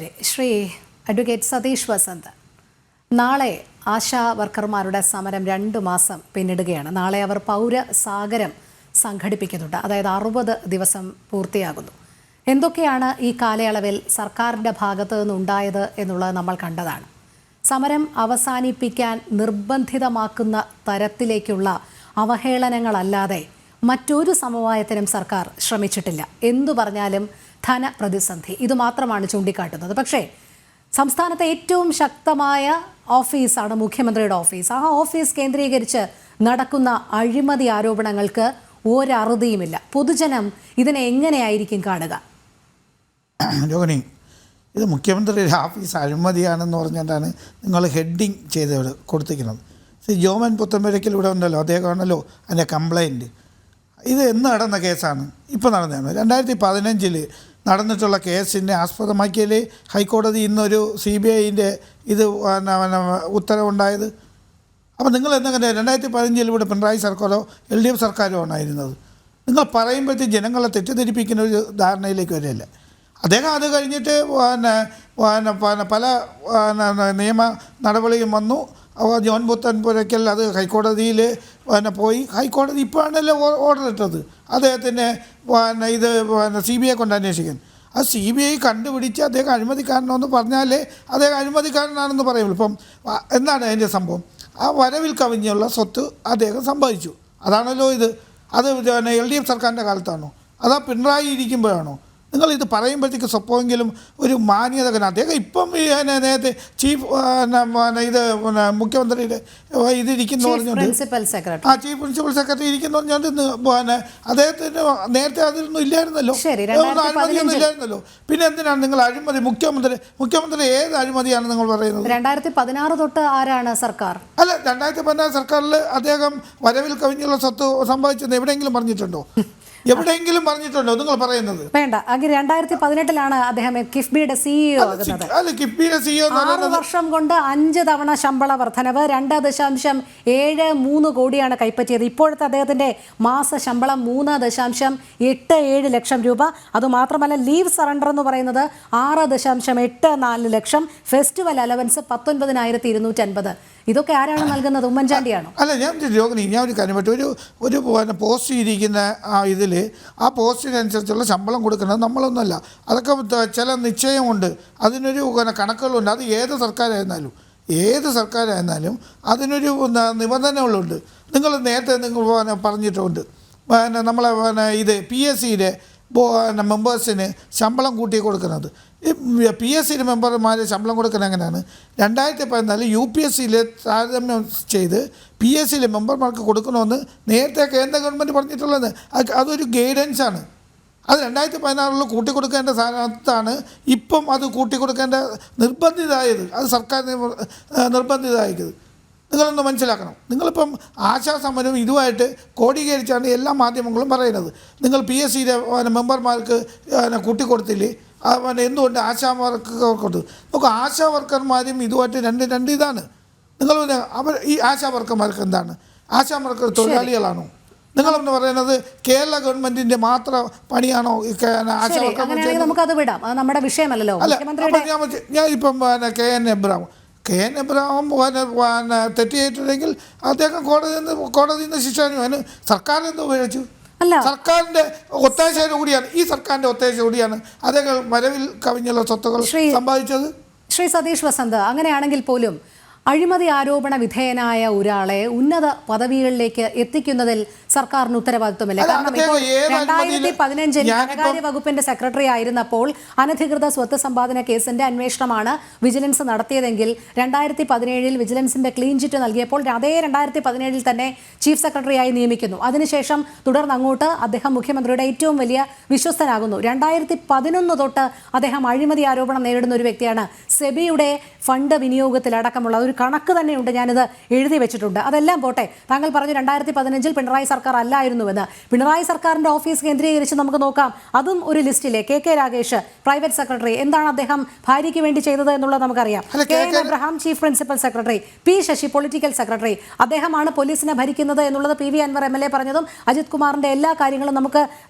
ശരി, ശ്രീ അഡ്വക്കേറ്റ് സതീഷ് വസന്ത്, നാളെ ആശാ വർക്കർമാരുടെ സമരം 2 മാസം പിന്നിടുകയാണ്. നാളെ അവർ പൗരസാഗരം സംഘടിപ്പിക്കുന്നുണ്ട്. അതായത് 60 ദിവസം പൂർത്തിയാകുന്നു. എന്തൊക്കെയാണ് ഈ കാലയളവിൽ സർക്കാരിൻ്റെ ഭാഗത്ത് നിന്നുണ്ടായത് എന്നുള്ളത് നമ്മൾ കണ്ടതാണ്. സമരം അവസാനിപ്പിക്കാൻ നിർബന്ധിതമാക്കുന്ന തരത്തിലേക്കുള്ള അവഹേളനങ്ങളല്ലാതെ മറ്റൊരു സമവായത്തിനും സർക്കാർ ശ്രമിച്ചിട്ടില്ല. എന്തു പറഞ്ഞാലും ധനപ്രതിസന്ധി ഇതുമാത്രമാണ് ചൂണ്ടിക്കാട്ടുന്നത്. പക്ഷേ സംസ്ഥാനത്തെ ഏറ്റവും ശക്തമായ ഓഫീസാണ് മുഖ്യമന്ത്രിയുടെ ഓഫീസ്. ആ ഓഫീസ് കേന്ദ്രീകരിച്ച് നടക്കുന്ന അഴിമതി ആരോപണങ്ങൾക്ക് ഒരറുതിയുമില്ല. പൊതുജനം ഇതിനെ എങ്ങനെയായിരിക്കും കാണുക? രോഹിണി, ഇത് മുഖ്യമന്ത്രിയുടെ ഓഫീസ് അഴിമതിയാണെന്ന് പറഞ്ഞിട്ടാണ് നിങ്ങൾ ഹെഡിങ് ചെയ്ത് കൊടുത്തിരിക്കുന്നത്. ജോമൻ പുത്തമ്പരയ്ക്കൽ ഇവിടെ ഉണ്ടല്ലോ, അദ്ദേഹമാണല്ലോ അതിൻ്റെ കംപ്ലൈൻറ്റ്. ഇത് എന്ന് നടന്ന കേസാണ്? ഇപ്പോൾ നടന്നതാണ്. 2015 നടന്നിട്ടുള്ള കേസിനെ ആസ്പദമാക്കിയാൽ ഹൈക്കോടതി ഇന്നൊരു CBIൻ്റെ ഇത് ഉത്തരവുണ്ടായത്. അപ്പോൾ നിങ്ങൾ എന്തെങ്കിലും 2015 ഇവിടെ പിണറായി സർക്കാരോ LDF സർക്കാരോ ആണായിരുന്നത്. നിങ്ങൾ പറയുമ്പോഴത്തേക്ക് ജനങ്ങളെ തെറ്റിദ്ധരിപ്പിക്കുന്ന ഒരു ധാരണയിലേക്ക് വരില്ല. അദ്ദേഹം അത് കഴിഞ്ഞിട്ട് പല നിയമ നടപടിയും വന്നു. ജോൺ പുത്തൻപുരയ്ക്കൽ അത് ഹൈക്കോടതിയിൽ പോയി. ഹൈക്കോടതി ഇപ്പോഴാണല്ലോ ഓർഡർ ഇട്ടത് അദ്ദേഹത്തിന് ഇത് CBI കൊണ്ട് അന്വേഷിക്കാൻ. ആ CBI കണ്ടുപിടിച്ച് അദ്ദേഹം അഴിമതിക്കാരനെന്ന് പറഞ്ഞാലേ അദ്ദേഹം അഴിമതിക്കാരനാണെന്ന് പറയുള്ളൂ. ഇപ്പം എന്താണ് അതിൻ്റെ സംഭവം? ആ വരവിൽ കവിഞ്ഞുള്ള സ്വത്ത് അദ്ദേഹം സമ്പാദിച്ചു. അതാണല്ലോ ഇത്. അത് LDF സർക്കാരിൻ്റെ കാലത്താണോ അതാ പിണറായി ഇരിക്കുമ്പോഴാണോ? നിങ്ങളിത് പറയുമ്പോഴത്തേക്ക് സ്വപ്പമെങ്കിലും ഒരു മാന്യത. അദ്ദേഹം ഇപ്പം നേരത്തെ ചീഫ് ഇത് മുഖ്യമന്ത്രിയുടെ ഇതിരിക്കുന്നു പറഞ്ഞുകൊണ്ട് ചീഫ് പ്രിൻസിപ്പൽ സെക്രട്ടറി ഇരിക്കുന്നു പറഞ്ഞുകൊണ്ട് അദ്ദേഹത്തിന് നേരത്തെ അതൊന്നും ഇല്ലായിരുന്നല്ലോ, അഴിമതിയൊന്നും ഇല്ലായിരുന്നല്ലോ. പിന്നെ എന്തിനാണ് നിങ്ങൾ അഴിമതി? മുഖ്യമന്ത്രി ഏത് അഴിമതിയാണ് നിങ്ങൾ പറയുന്നത്? 2016 തൊട്ട് ആരാണ് സർക്കാർ? അല്ല, 2016 സർക്കാരിൽ അദ്ദേഹം വരവിൽ കവിഞ്ഞുള്ള സ്വത്ത് സമ്പാദിച്ചത് എവിടെയെങ്കിലും പറഞ്ഞിട്ടുണ്ടോ? എവിടെയെങ്കിലും പറഞ്ഞിട്ടുണ്ടോ നിങ്ങൾ പറയുന്നത്? വേണ്ട. 2018 അദ്ദേഹം കിഫ്ബിയുടെ CEO ആകുന്നത്. 6 വർഷം കൊണ്ട് 5 തവണ ശമ്പള വർധനവ്, 2.73 കോടിയാണ് കൈപ്പറ്റിയത്. ഇപ്പോഴത്തെ അദ്ദേഹത്തിന്റെ മാസ ശമ്പളം 3.87 ലക്ഷം രൂപ. അതുമാത്രമല്ല, ലീവ് സറണ്ടർ എന്ന് പറയുന്നത് 6.84 ലക്ഷം. Festival allowance 19,250. ഇതൊക്കെ ആരാണ് നൽകുന്നത്? ഉമ്മൻചാണ്ടിയാണോ? അല്ല, രോഹിണി, ഞാൻ ഒരു കാര്യം പറ്റും. ഒരു പോസ്റ്റ് ഇരിക്കുന്ന ഇതിൽ ആ പോസ്റ്റിനനുസരിച്ചുള്ള ശമ്പളം കൊടുക്കുന്നത് നമ്മളൊന്നുമല്ല. അതൊക്കെ ചില നിശ്ചയമുണ്ട്, അതിനൊരു കണക്കുകളുണ്ട്. അത് ഏത് സർക്കാരായിരുന്നാലും അതിനൊരു നിബന്ധനകളുണ്ട്. നിങ്ങൾ നേരത്തെ നിങ്ങൾ പറഞ്ഞിട്ടുണ്ട്, നമ്മളെ ഇത് PSCയുടെ മെമ്പേഴ്സിന് ശമ്പളം കൂട്ടി കൊടുക്കുന്നത്. ഈ PSC മെമ്പർമാർ ശമ്പളം കൊടുക്കുന്നത് എങ്ങനെയാണ്? 2014 UPSCയിൽ താരതമ്യം ചെയ്ത് PSCയിലെ മെമ്പർമാർക്ക് കൊടുക്കണമെന്ന് നേരത്തെ കേന്ദ്ര ഗവൺമെൻറ് പറഞ്ഞിട്ടുള്ളത്. അതൊരു ഗൈഡൻസാണ്. അത് 2016 കൂട്ടിക്കൊടുക്കേണ്ട സ്ഥാനത്താണ് ഇപ്പം അത് കൂട്ടിക്കൊടുക്കേണ്ട നിർബന്ധിതമായത്. അത് സർക്കാർ നിർബന്ധിതമായത്. നിങ്ങളൊന്ന് മനസ്സിലാക്കണം. നിങ്ങളിപ്പം ആശാ സമരം ഇതുമായിട്ട് കോടീകരിച്ചാണ് എല്ലാ മാധ്യമങ്ങളും പറയുന്നത്. നിങ്ങൾ PSCയിലെ മെമ്പർമാർക്ക് കൂട്ടിക്കൊടുത്തില്ലേ? എന്തുകൊണ്ട് ആശാ വർക്കർക്ക് നമുക്ക് ആശാ വർക്കർമാരും ഇതുമായിട്ട് രണ്ട് ഇതാണ്. നിങ്ങൾ ഈ ആശാ വർക്കർമാർക്ക് എന്താണ്? ആശാ വർക്കർ തൊഴിലാളികളാണോ? നിങ്ങളെന്ന് പറയുന്നത് കേരള ഗവൺമെന്റിന്റെ മാത്രം പണിയാണോ ആശാ വർക്കർ? നമുക്കത് വിടാം, നമ്മുടെ വിഷയമല്ലല്ലോ. അല്ല, ഞാൻ ഇപ്പം KN എബ്രഹാം തെറ്റ് ചെയ്തിട്ടുണ്ടെങ്കിൽ അദ്ദേഹം കോടതിയിൽ നിന്ന് ശിക്ഷ അനുഭവിച്ചു. സർക്കാരിന് എന്തോ ഉപയോഗിച്ചു? സർക്കാരിന്റെ ഒത്താശയോടുകൂടിയാണ്, ഈ സർക്കാരിന്റെ ഒത്താശയോടുകൂടിയാണ് അദ്ദേഹം വരവിൽ കവിഞ്ഞുള്ള സ്വത്തുകൾ സമ്പാദിച്ചത്. ശ്രീ സതീഷ് വസന്ത്, അങ്ങനെയാണെങ്കിൽ പോലും അഴിമതി ആരോപണ വിധേയനായ ഒരാളെ ഉന്നത പദവികളിലേക്ക് എത്തിക്കുന്നതിൽ സർക്കാരിന് ഉത്തരവാദിത്വമില്ല. കാരണം ഇപ്പോൾ 2015 ധനകാര്യ വകുപ്പിന്റെ സെക്രട്ടറി ആയിരുന്നപ്പോൾ അനധികൃത സ്വത്ത് സമ്പാദന കേസിന്റെ അന്വേഷണമാണ് വിജിലൻസ് നടത്തിയതെങ്കിൽ 2017 വിജിലൻസിന്റെ ക്ലീൻ ചിറ്റ് നൽകിയപ്പോൾ അതേ 2017 തന്നെ ചീഫ് സെക്രട്ടറിയായി നിയമിക്കുന്നു. അതിനുശേഷം തുടർന്ന് അങ്ങോട്ട് അദ്ദേഹം മുഖ്യമന്ത്രിയുടെ ഏറ്റവും വലിയ വിശ്വസ്തനാകുന്നു. 2011 തൊട്ട് അദ്ദേഹം അഴിമതി ആരോപണം നേരിടുന്ന ഒരു വ്യക്തിയാണ്. സെബിയുടെ ഫണ്ട് വിനിയോഗത്തിലടക്കമുള്ള ഒരു കണക്ക് തന്നെയുണ്ട്, ഞാനിത് എഴുതി വെച്ചിട്ടുണ്ട്. അതെല്ലാം പോട്ടെ, താങ്കൾ പറഞ്ഞു 2015 പിണറായി സർക്കാർ അല്ലായിരുന്നുവെന്ന്. പിണറായി സർക്കാരിന്റെ ഓഫീസ് കേന്ദ്രീകരിച്ച് നമുക്ക് നോക്കാം. അതും ഒരു ലിസ്റ്റിലെ കെ രാഗേഷ് പ്രൈവറ്റ് സെക്രട്ടറി, എന്താണ് അദ്ദേഹം ഭാര്യയ്ക്ക് വേണ്ടി ചെയ്തത് എന്നുള്ളത് നമുക്കറിയാം. KM Abraham chief principal secretary, P Sasi political secretary, അദ്ദേഹമാണ് പോലീസിനെ ഭരിക്കുന്നത് എന്നുള്ളത് PV അൻവർ MLA പറഞ്ഞതും അജിത് കുമാറിന്റെ എല്ലാ കാര്യങ്ങളും നമുക്ക്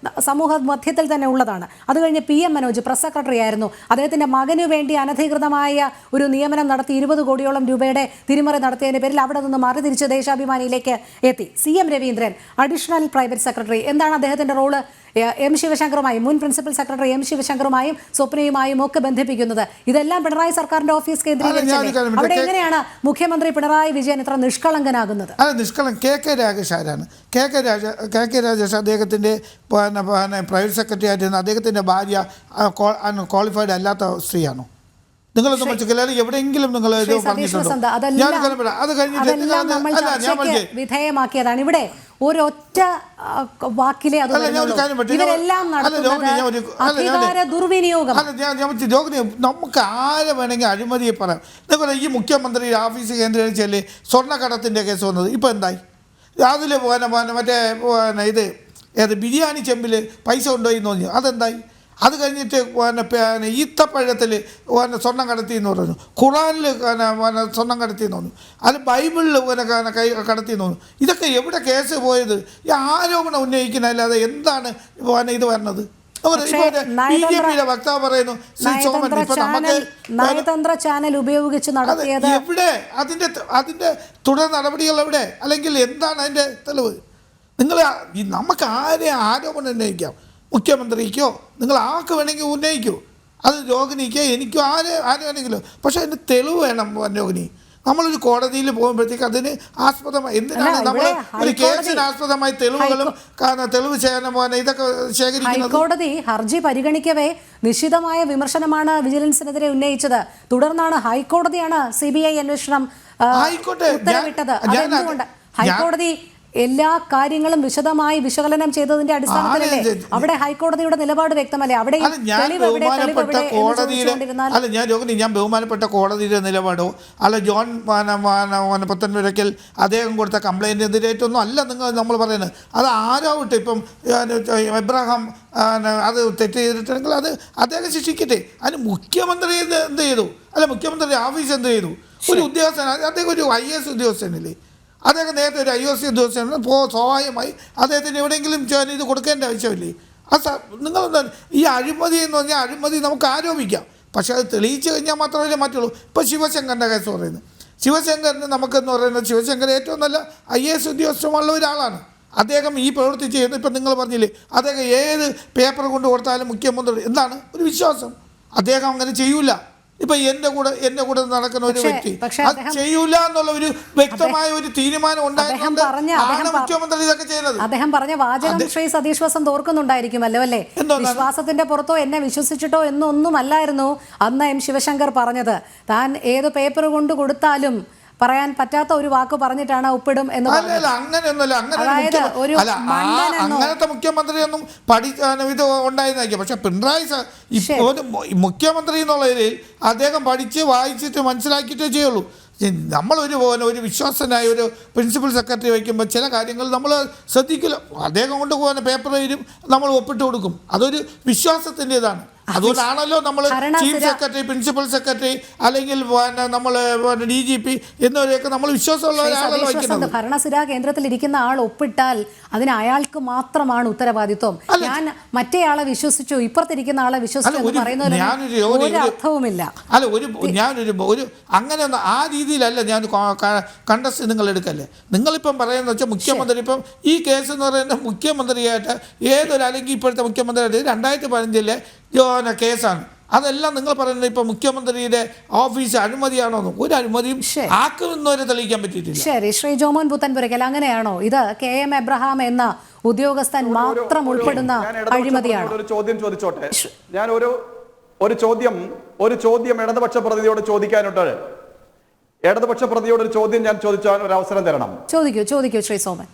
സമൂഹ മധ്യത്തിൽ തന്നെ ഉള്ളതാണ്. അത് കഴിഞ്ഞ് PM മനോജ് പ്രസ് സെക്രട്ടറി ആയിരുന്നു. അദ്ദേഹത്തിന്റെ മകനു വേണ്ടി അനധികൃതമായ ഒരു നിയമനം നടത്തി 20 കോടിയോളം രൂപയുടെ തിരിമറി നടത്തിയതിന്റെ പേരിൽ അവിടെ നിന്ന് മാറി തിരിച്ച് ദേശാഭിമാനിയിലേക്ക് എത്തി. CM Raveendran additional private secretary, എന്താണ് അദ്ദേഹത്തിന്റെ റോള്? M ശിവശങ്കറുമായും മുൻ പ്രിൻസിപ്പൽ സെക്രട്ടറി M ശിവശങ്കറുമായും സ്വപ്നയുമായും ഒക്കെ ബന്ധിപ്പിക്കുന്നത്. ഇതെല്ലാം പിണറായി സർക്കാരിന്റെ ഓഫീസ് കേന്ദ്രീകരിച്ചത്. അവിടെ എങ്ങനെയാണ് മുഖ്യമന്ത്രി പിണറായി വിജയൻ ഇത്ര നിഷ്കളങ്കനാകുന്നത്? KK രാഗേഷ് ആരാണ്? KK രാഗേഷ് അദ്ദേഹത്തിന്റെ പ്രൈവറ്റ് സെക്രട്ടറി ആയിരുന്നു. അദ്ദേഹത്തിന്റെ ഭാര്യ ക്വാളിഫൈഡ് അല്ലാത്ത സ്ത്രീയാണോ? നിങ്ങളെ സംബന്ധിച്ച് എവിടെയെങ്കിലും നിങ്ങൾ പറഞ്ഞിട്ടുണ്ടോ? അത് കഴിഞ്ഞിട്ട് വിധേയമാക്കിയതാണ്. ഇവിടെ ഒരൊറ്റ വാക്കിലെ ഇവരെല്ലാം അധികാര ദുർവിനിയോഗം. നമുക്ക് ആരെ വേണമെങ്കിൽ അഴിമതിയെ പറയാം. നിങ്ങൾ ഈ മുഖ്യമന്ത്രി ഓഫീസ് കേന്ദ്രീകരിച്ചല്ലേ സ്വർണ്ണക്കടത്തിൻ്റെ കേസ് വന്നത്? ഇപ്പോൾ എന്തായി? അതിൽ മറ്റേ ഇത് ബിരിയാണി ചെമ്പിൽ പൈസ കൊണ്ടുപോയി പറഞ്ഞു, അതെന്തായി? അത് കഴിഞ്ഞിട്ട് ഈത്തപ്പഴത്തിൽ സ്വർണ്ണം കടത്തി എന്ന് പറഞ്ഞു, ഖുറാനിൽ സ്വർണ്ണം കടത്തി എന്ന് പറഞ്ഞു, അത് ബൈബിളിൽ കടത്തി എന്ന് പറഞ്ഞു. ഇതൊക്കെ എവിടെ കേസ് പോയത്? ഈ ആരോപണം ഉന്നയിക്കുന്നതല്ലാതെ എന്താണ് ഇത് വരണത്? വക്താവ് പറയുന്നു നയതന്ത്ര ചാനൽ ഉപയോഗിച്ച് നടത്തിയത് എവിടെ? അതിന്റെ തുടർ നടപടികൾ എവിടെ? അല്ലെങ്കിൽ എന്താണ് അതിന്റെ തെളിവ്? നിങ്ങൾ നമുക്ക് ആരോപണം ഉന്നയിക്കാം, മുഖ്യമന്ത്രിക്കോ നിങ്ങൾ ആർക്ക് വേണമെങ്കിൽ ഉന്നയിക്കൂ, അത് രോഹിണിക്കോ എനിക്കോ ആരെ വേണമെങ്കിലും. പക്ഷേ അതിന് തെളിവ് വേണം. രോഹിണി, നമ്മളൊരു കോടതിയിൽ പോകുമ്പോഴത്തേക്ക് അതിന് ആസ്പദമായി എന്തിനാണ് നമ്മൾ ഒരു കേസിന് ആസ്പദമായി തെളിവുകളും തെളിവ് ഇതൊക്കെ ശേഖരിക്കുന്നത്? ഹൈക്കോടതി ഹർജി പരിഗണിക്കവേ നിശ്ചിതമായ വിമർശനമാണ് വിജിലൻസിനെതിരെ ഉന്നയിച്ചത്. തുടർന്നാണ് ഹൈക്കോടതിയാണ് CBI അന്വേഷണം ഉത്തരവിട്ടത്. അതെന്തുകൊണ്ട്? ഹൈക്കോടതി എല്ലാ കാര്യങ്ങളും വിശദമായി വിശകലനം ചെയ്തതിന്റെ അടിസ്ഥാനത്തിലല്ലേ? അവിടെ ഹൈക്കോടതിയുടെ നിലപാട് വ്യക്തമല്ലേ? അവിടെ ഞാൻ ബഹുമാനപ്പെട്ട കോടതിയുടെ നിലപാടോ അല്ല ജോൺ പുത്തൻപുരയ്ക്കൽ അദ്ദേഹം കൊടുത്ത കംപ്ലൈൻറ്റിനെതിരായിട്ടൊന്നും അല്ല നമ്മൾ പറയുന്നത്. അത് ആരാവട്ടെ, ഇപ്പം എബ്രഹാം അത് തെറ്റ് ചെയ്തിട്ടുണ്ടെങ്കിൽ അത് അദ്ദേഹം ശിക്ഷിക്കട്ടെ. അതിന് മുഖ്യമന്ത്രി എന്ത് ചെയ്തു? അല്ല മുഖ്യമന്ത്രി ഓഫീസ് എന്ത് ചെയ്തു? ഒരു ഉദ്യോഗസ്ഥൻ, അദ്ദേഹം ഒരു IAS ഉദ്യോഗസ്ഥനല്ലേ? അദ്ദേഹം നേരത്തെ ഒരു IOC ഉദ്യോഗസ്ഥനാണ്. സ്വാഭാവികമായി അദ്ദേഹത്തിന് എവിടെയെങ്കിലും ഇത് കൊടുക്കേണ്ട ആവശ്യമില്ലേ? നിങ്ങൾ ഈ അഴിമതി എന്ന് പറഞ്ഞാൽ അഴിമതി നമുക്ക് ആരോപിക്കാം, പക്ഷെ അത് തെളിയിച്ചു കഴിഞ്ഞാൽ മാത്രമല്ലേ മാറ്റുള്ളൂ. ഇപ്പോൾ ശിവശങ്കറിൻ്റെ കേസ് പറയുന്നത്, ശിവശങ്കറിന് നമുക്കെന്ന് പറയുന്നത് ശിവശങ്കർ ഏറ്റവും നല്ല IAS ഉദ്യോഗസ്ഥമുള്ള ഒരാളാണ്. അദ്ദേഹം ഈ പ്രവൃത്തി ചെയ്യുന്നത് ഇപ്പം നിങ്ങൾ പറഞ്ഞില്ലേ, അദ്ദേഹം ഏത് പേപ്പർ കൊണ്ട് കൊടുത്താലും മുഖ്യമന്ത്രി എന്താണ് ഒരു വിശ്വാസം, അദ്ദേഹം അങ്ങനെ ചെയ്യൂല. ഇപ്പൊ എന്റെ കൂടെ നടക്കുന്ന ഒരു വ്യക്തി അത് ചെയ്യൂല എന്നുള്ള ഒരു വ്യക്തമായ ഒരു തീരുമാനം ഉണ്ടായതുകൊണ്ടാണ് മുഖ്യമന്ത്രി ഇതൊക്കെ ചെയ്യുന്നത്. അദ്ദേഹം പറഞ്ഞ വാചകം ശ്രീ സതീഷ് വസന്ത് ഓർക്കുന്നുണ്ടായിരിക്കുമല്ലോ അല്ലേ? വിശ്വാസത്തിന്റെ പുറത്തോ എന്നെ വിശ്വസിച്ചിട്ടോ എന്നൊന്നും അല്ലായിരുന്നു അന്ന് M ശിവശങ്കർ പറഞ്ഞത്. താൻ ഏത് പേപ്പർ കൊണ്ട് കൊടുത്താലും പറയാൻ പറ്റാത്ത ഒരു വാക്ക് പറഞ്ഞിട്ടാണ് ഒപ്പിടും എന്ന് പറഞ്ഞത്. അങ്ങനത്തെ മുഖ്യമന്ത്രിയൊന്നും ഇത് ഉണ്ടായിരുന്നില്ല. പക്ഷെ പിണറായി മുഖ്യമന്ത്രി എന്നുള്ള നിലയിൽ അദ്ദേഹം പഠിച്ച് വായിച്ചിട്ട് മനസ്സിലാക്കിയിട്ടേ ചെയ്യുള്ളൂ. നമ്മളൊരു വിശ്വാസനായ ഒരു പ്രിൻസിപ്പൽ സെക്രട്ടറി വയ്ക്കുമ്പോൾ ചില കാര്യങ്ങൾ നമ്മൾ ശ്രദ്ധിക്കില്ല. അദ്ദേഹം കൊണ്ട് പോകുന്ന പേപ്പർ വരും, നമ്മൾ ഒപ്പിട്ട് കൊടുക്കും. അതൊരു വിശ്വാസത്തിൻ്റെതാണ്. അതുകൊണ്ടാണല്ലോ നമ്മൾ ചീഫ് സെക്രട്ടറി, പ്രിൻസിപ്പൽ സെക്രട്ടറി അല്ലെങ്കിൽ നമ്മൾ DGP എന്നിവരെയൊക്കെ നമ്മൾ വിശ്വാസമുള്ള ഒരാളല്ലോ വയ്ക്കുന്നത്. ഭരണസിരാ കേന്ദ്രത്തിൽ ഇരിക്കുന്ന ആൾ ഒപ്പിട്ടാൽ അതിന് അയാൾക്ക് മാത്രമാണ് ഉത്തരവാദിത്വം. ഞാൻ മറ്റേ ആളെ വിശ്വസിച്ചു, ഇപ്പുറത്തിരിക്കുന്ന ആളെ വിശ്വസിച്ചു എന്ന് പറയുന്നതിന് അർത്ഥവുമില്ല. ഞാനൊരു അങ്ങനെ ആ രീതിയിലല്ല ഞാൻ കണ്ടസ്റ്റ് നിങ്ങൾ എടുക്കല്ലേ. നിങ്ങളിപ്പം പറയുന്നത് വെച്ചാൽ മുഖ്യമന്ത്രി ഇപ്പം ഈ കേസ് എന്ന് പറയുന്നത് മുഖ്യമന്ത്രിയായിട്ട് അല്ലെങ്കിൽ ഇപ്പോഴത്തെ മുഖ്യമന്ത്രിയായിട്ട് 2015 കേസാണ്. അതെല്ലാം നിങ്ങൾ പറയുന്നത് ഇപ്പൊ മുഖ്യമന്ത്രിയുടെ ഓഫീസ് അഴിമതിയാണോ? ഒരു അഴിമതിയും ആക്കുമെന്നവരെ തെളിയിക്കാൻ പറ്റിയിട്ടില്ല. ശരി, ശ്രീ ജോമോൻ പുത്തൻപുരയ്ക്കൽ, അങ്ങനെയാണോ ഇത്? KM എബ്രഹാം എന്ന ഉദ്യോഗസ്ഥൻ മാത്രം ഉൾപ്പെടുന്ന അഴിമതിയാണ്? ഒരു ചോദ്യം ചോദിച്ചോട്ടെ. ഞാൻ ഒരു ചോദ്യം ഇടതുപക്ഷ പ്രതിനിധിയോട് ചോദിക്കാനുണ്ട്. ഇടതുപക്ഷ പ്രതിയോട് ഒരു ചോദ്യം ഞാൻ ചോദിച്ചാൽ ഒരു അവസരം തരണം. ചോദിക്കൂ ശ്രീ സോമൻ.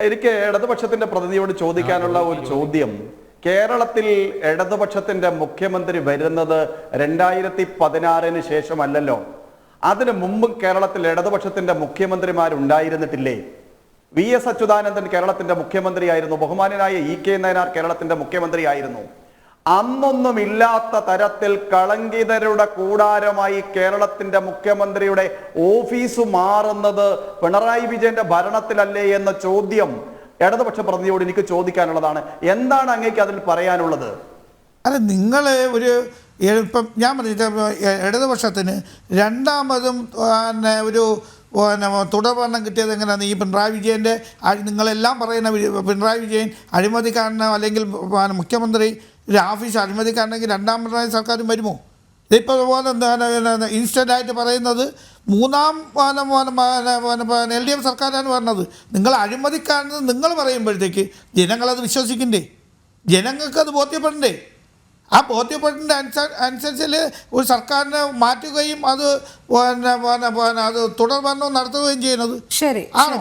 എനിക്ക് ഇടതുപക്ഷത്തിന്റെ പ്രതിനിധിയോട് ചോദിക്കാനുള്ള ഒരു ചോദ്യം, കേരളത്തിൽ ഇടതുപക്ഷത്തിന്റെ മുഖ്യമന്ത്രി വരുന്നത് 2016 ശേഷമല്ലല്ലോ. അതിനു മുമ്പ് കേരളത്തിൽ ഇടതുപക്ഷത്തിന്റെ മുഖ്യമന്ത്രിമാരുണ്ടായിരുന്നിട്ടില്ലേ? VS അച്യുതാനന്ദൻ കേരളത്തിന്റെ മുഖ്യമന്ത്രിയായിരുന്നു. ബഹുമാനനായ EK നായനാർ കേരളത്തിന്റെ മുഖ്യമന്ത്രിയായിരുന്നു. അന്നൊന്നും ഇല്ലാത്ത തരത്തിൽ കളങ്കിതരുടെ കൂടാരമായി കേരളത്തിന്റെ മുഖ്യമന്ത്രിയുടെ ഓഫീസ് മാറുന്നത് പിണറായി വിജയന്റെ ഭരണത്തിലല്ലേ എന്ന ചോദ്യം ഇടതുപക്ഷ പ്രതിനിധിയോട് എനിക്ക് ചോദിക്കാനുള്ളതാണ്. എന്താണ് അങ്ങേക്ക് അതിൽ പറയാനുള്ളത്? അല്ല, നിങ്ങൾ ഒരു ഇപ്പം ഞാൻ പറഞ്ഞിട്ട് ഇടതുപക്ഷത്തിന് രണ്ടാമതും ഒരു തുടർഭരണം കിട്ടിയത് എങ്ങനെയാണ്? ഈ പിണറായി വിജയൻ്റെ നിങ്ങളെല്ലാം പറയുന്ന പിണറായി വിജയൻ അഴിമതിക്കാരനോ അല്ലെങ്കിൽ മുഖ്യമന്ത്രി ഒരു ഓഫീസ് അഴിമതിക്കാരനെങ്കിൽ രണ്ടാം പിണറായി സർക്കാരും വരുമോ? ഇതിപ്പോൾ ഇൻസ്റ്റൻ്റായിട്ട് പറയുന്നത് മൂന്നാം LDF സർക്കാരാണ് പറഞ്ഞത്. നിങ്ങൾ അഴിമതിക്കാരെന്ന് നിങ്ങൾ പറയുമ്പോഴത്തേക്ക് ജനങ്ങളത് വിശ്വസിക്കണ്ടേ? ജനങ്ങൾക്കത് ബോധ്യപ്പെടണ്ടേ? ആ ബോധ്യപ്പെടേണ്ട അനുസരിച്ച് ഒരു സർക്കാരിനെ മാറ്റുകയും അത് അത് തുടർഭരണം നടത്തുകയും ചെയ്യുന്നത് ശരി ആണോ?